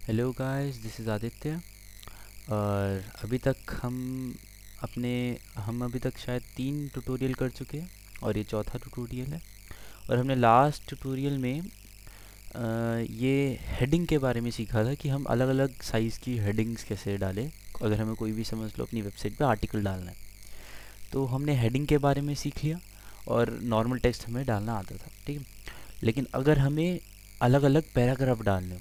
Hello guys, this is Aditya. और अभी तक हम अभी तक शायद 3 ट्यूटोरियल कर चुके हैं और ये चौथा ट्यूटोरियल है। और हमने लास्ट ट्यूटोरियल में ये हेडिंग के बारे में सीखा था कि हम अलग अलग साइज़ की हेडिंग्स कैसे डालें। अगर हमें कोई भी, समझ लो, अपनी वेबसाइट पे आर्टिकल डालना है तो हमने हेडिंग के बारे में सीख लिया और नॉर्मल टेक्स्ट हमें डालना आता था, ठीक है। लेकिन अगर हमें अलग अलग पैराग्राफ डालने हो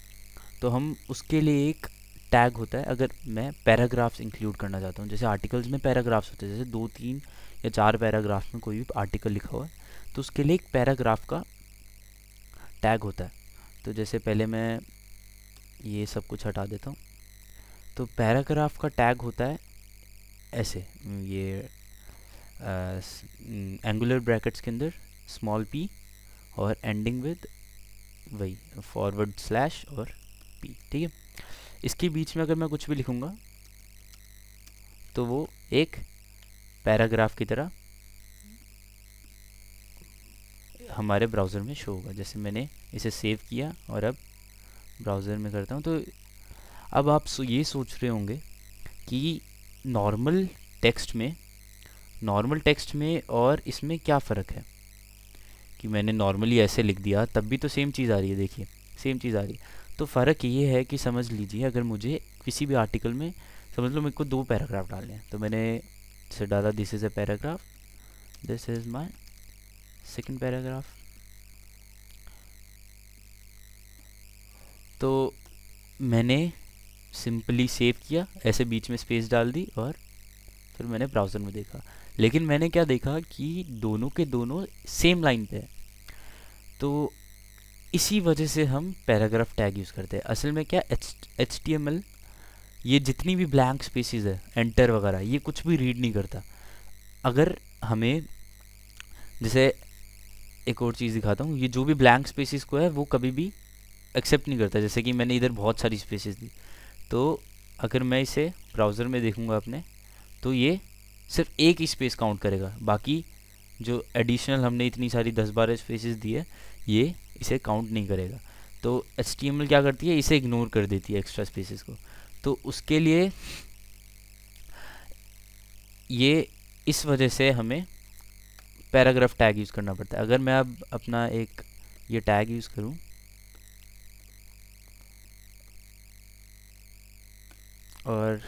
तो हम उसके लिए एक टैग होता है। अगर मैं पैराग्राफ्स इंक्लूड करना चाहता हूँ, जैसे आर्टिकल्स में पैराग्राफ्स होते हैं, जैसे 2 3 या 4 पैराग्राफ में कोई भी आर्टिकल लिखा हुआ है तो उसके लिए एक पैराग्राफ का टैग होता है। तो जैसे पहले मैं ये सब कुछ हटा देता हूँ। तो पैराग्राफ का टैग होता है ऐसे, ये एंगुलर ब्रैकेट्स के अंदर स्मॉल p और एंडिंग विद वही फॉरवर्ड स्लैश और p, ठीक है। इसके बीच में अगर मैं कुछ भी लिखूँगा तो वो एक पैराग्राफ की तरह हमारे ब्राउज़र में शो होगा। जैसे मैंने इसे सेव किया और अब ब्राउज़र में करता हूँ तो अब आप ये सोच रहे होंगे कि नॉर्मल टेक्स्ट में और इसमें क्या फ़र्क है कि मैंने नॉर्मली ऐसे लिख दिया तब भी तो सेम चीज़ आ रही है। देखिए, सेम चीज़ आ रही है। तो फ़र्क ये है कि समझ लीजिए, अगर मुझे किसी भी आर्टिकल में, समझ लो, मेरे को 2 पैराग्राफ डालने हैं तो मैंने इसे डाला, this is a paragraph, this is my second paragraph. तो मैंने सिंपली सेव किया, ऐसे बीच में स्पेस डाल दी और फिर मैंने ब्राउज़र में देखा। लेकिन मैंने क्या देखा कि दोनों के दोनों सेम लाइन पे है। तो इसी वजह से हम पैराग्राफ टैग यूज़ करते हैं। असल में क्या, HTML ये जितनी भी ब्लैंक स्पेसेस है, एंटर वगैरह, ये कुछ भी रीड नहीं करता। अगर हमें, जैसे एक और चीज़ दिखाता हूँ, ये जो भी ब्लैंक स्पेसेस को है वो कभी भी एक्सेप्ट नहीं करता। जैसे कि मैंने इधर बहुत सारी स्पेसेस दी, तो अगर मैं इसे ब्राउज़र में देखूँगा अपने, तो ये सिर्फ एक ही स्पेस काउंट करेगा। बाकी जो एडिशनल हमने इतनी सारी 10 12 स्पेसेस दी है, ये इसे काउंट नहीं करेगा। तो HTML क्या करती है, इसे इग्नोर कर देती है, एक्स्ट्रा स्पेसेस को। तो उसके लिए ये, इस वजह से हमें पैराग्राफ टैग यूज़ करना पड़ता है। अगर मैं अब अपना एक ये टैग यूज़ करूँ और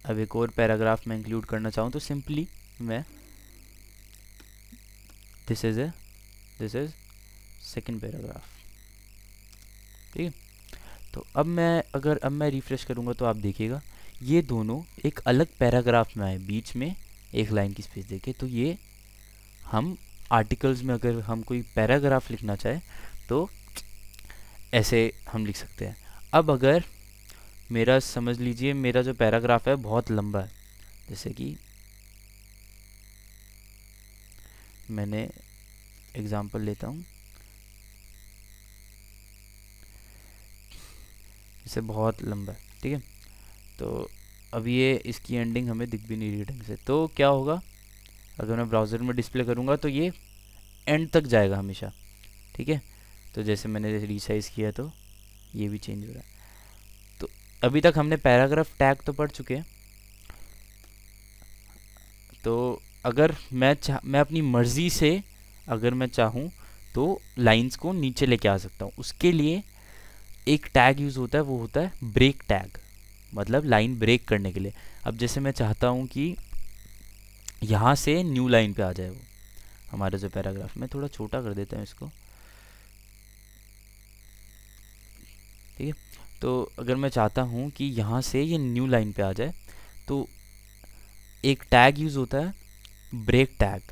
अब एक और पैराग्राफ में इंक्लूड करना चाहूँ तो सिंपली मैं दिस इज़ सेकंड पैराग्राफ, ठीक है। तो अब मैं रिफ्रेश करूँगा तो आप देखिएगा ये दोनों एक अलग पैराग्राफ में आए, बीच में एक लाइन की स्पेस देके। तो ये हम आर्टिकल्स में अगर हम कोई पैराग्राफ लिखना चाहे तो ऐसे हम लिख सकते हैं। अब अगर मेरा, समझ लीजिए, मेरा जो पैराग्राफ है बहुत लंबा है, जैसे कि मैंने एग्जांपल लेता हूँ, इसे बहुत लंबा है, ठीक है। तो अब ये इसकी एंडिंग हमें दिख भी नहीं रही ढंग से, तो क्या होगा, अगर मैं ब्राउज़र में डिस्प्ले करूँगा तो ये एंड तक जाएगा हमेशा, ठीक है। तो जैसे मैंने रिसाइज़ किया तो ये भी चेंज हो रहा है। तो अभी तक हमने पैराग्राफ टैग तो पढ़ चुके हैं। तो अगर मैं अपनी मर्ज़ी से, अगर मैं चाहूँ तो लाइंस को नीचे लेके आ सकता हूँ। उसके लिए एक टैग यूज़ होता है, वो होता है ब्रेक टैग, मतलब लाइन ब्रेक करने के लिए। अब जैसे मैं चाहता हूँ कि यहाँ से न्यू लाइन पे आ जाए वो हमारा जो पैराग्राफ, मैं थोड़ा छोटा कर देता हूँ इसको, ठीक है। तो अगर मैं चाहता हूँ कि यहाँ से ये न्यू लाइन पे आ जाए तो एक टैग यूज़ होता है, ब्रेक टैग।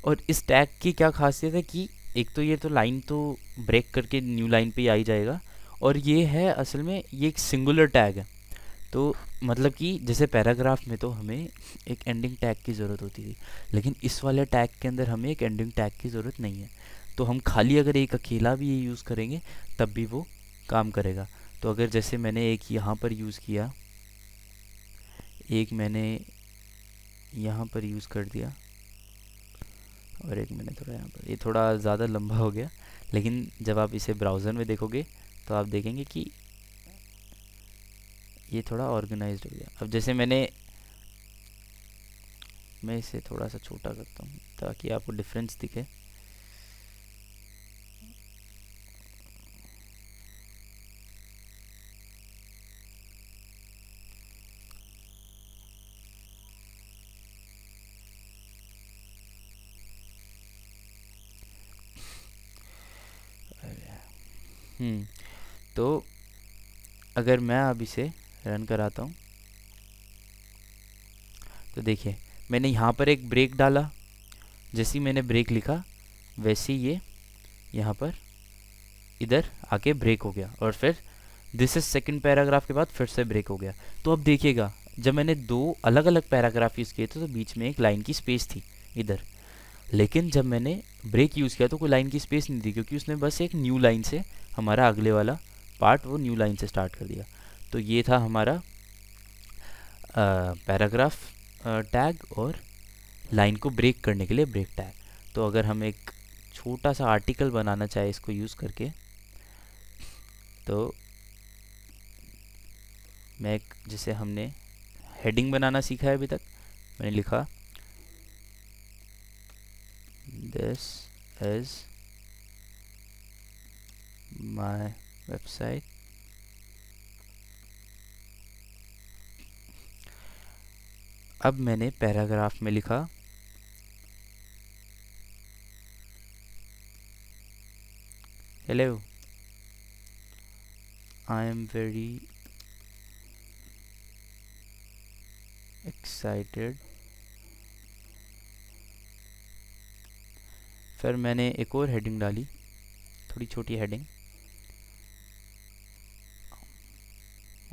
और इस टैग की क्या खासियत है कि एक तो ये तो लाइन तो ब्रेक करके न्यू लाइन पे ही आ ही जाएगा, और ये है असल में ये एक सिंगुलर टैग है। तो मतलब कि जैसे पैराग्राफ में तो हमें एक एंडिंग टैग की ज़रूरत होती थी, लेकिन इस वाले टैग के अंदर हमें एक एंडिंग टैग की ज़रूरत नहीं है। तो हम खाली अगर एक अकेला भी ये यूज़ करेंगे तब भी वो काम करेगा। तो अगर जैसे मैंने एक यहाँ पर यूज़ किया, एक मैंने यहाँ पर यूज़ कर दिया और एक मैंने थोड़ा यहाँ पर, ये थोड़ा ज़्यादा लंबा हो गया। लेकिन जब आप इसे ब्राउज़र में देखोगे तो आप देखेंगे कि ये थोड़ा ऑर्गेनाइज्ड हो गया। अब जैसे मैं इसे थोड़ा सा छोटा करता हूँ ताकि आपको डिफरेंस दिखे। तो अगर मैं अब इसे रन कराता हूँ तो देखिए मैंने यहाँ पर एक ब्रेक डाला, जैसे ही मैंने ब्रेक लिखा वैसे ही ये यहाँ पर इधर आके ब्रेक हो गया, और फिर दिस इज सेकंड पैराग्राफ के बाद फिर से ब्रेक हो गया। तो अब देखिएगा जब मैंने दो अलग अलग पैराग्राफ यूज़ किए थे तो बीच में एक लाइन की स्पेस थी इधर, लेकिन जब मैंने ब्रेक यूज़ किया तो कोई लाइन की स्पेस नहीं थी, क्योंकि उसने बस एक न्यू लाइन से हमारा अगले वाला पार्ट वो न्यू लाइन से स्टार्ट कर दिया। तो ये था हमारा पैराग्राफ टैग और लाइन को ब्रेक करने के लिए ब्रेक टैग। तो अगर हम एक छोटा सा आर्टिकल बनाना चाहे इसको यूज़ करके, तो मैं एक, जैसे हमने हेडिंग बनाना सीखा है अभी तक, मैंने लिखा दिस इज माय वेबसाइट, अब मैंने पैराग्राफ में लिखा hello I am very excited. फिर मैंने एक और हेडिंग डाली, थोड़ी छोटी हेडिंग,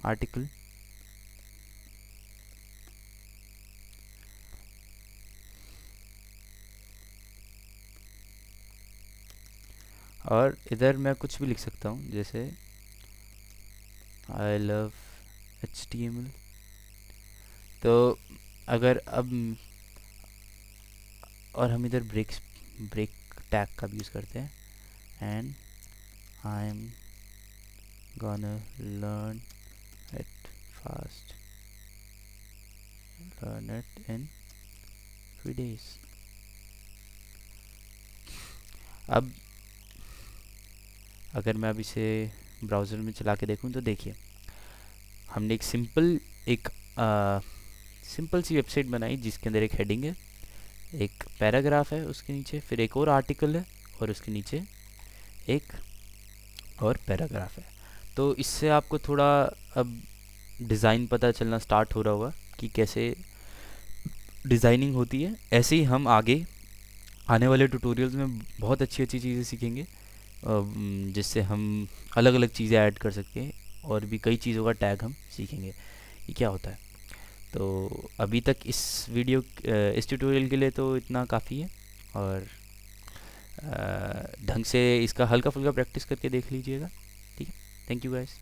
आर्टिकल, और इधर मैं कुछ भी लिख सकता हूँ जैसे आई लव HTML। तो अगर अब और हम इधर ब्रेक टैग का भी यूज़ करते हैं, and I am gonna learn it fast, learn it in 3 days। अब अगर मैं अब इसे ब्राउज़र में चला के देखूं तो देखिए हमने एक सिंपल सी वेबसाइट बनाई जिसके अंदर एक हेडिंग है, एक पैराग्राफ है, उसके नीचे फिर एक और आर्टिकल है, और उसके नीचे एक और पैराग्राफ है। तो इससे आपको थोड़ा अब डिज़ाइन पता चलना स्टार्ट हो रहा होगा कि कैसे डिज़ाइनिंग होती है। ऐसे ही हम आगे आने वाले ट्यूटोरियल्स में बहुत अच्छी अच्छी चीज़ें सीखेंगे, जिससे हम अलग अलग चीज़ें ऐड कर सकते हैं, और भी कई चीज़ों का टैग हम सीखेंगे ये क्या होता है। तो अभी तक इस ट्यूटोरियल के लिए तो इतना काफ़ी है, और ढंग से इसका हल्का फुल्का प्रैक्टिस करके देख लीजिएगा। ठीक है, थैंक यू गाइस।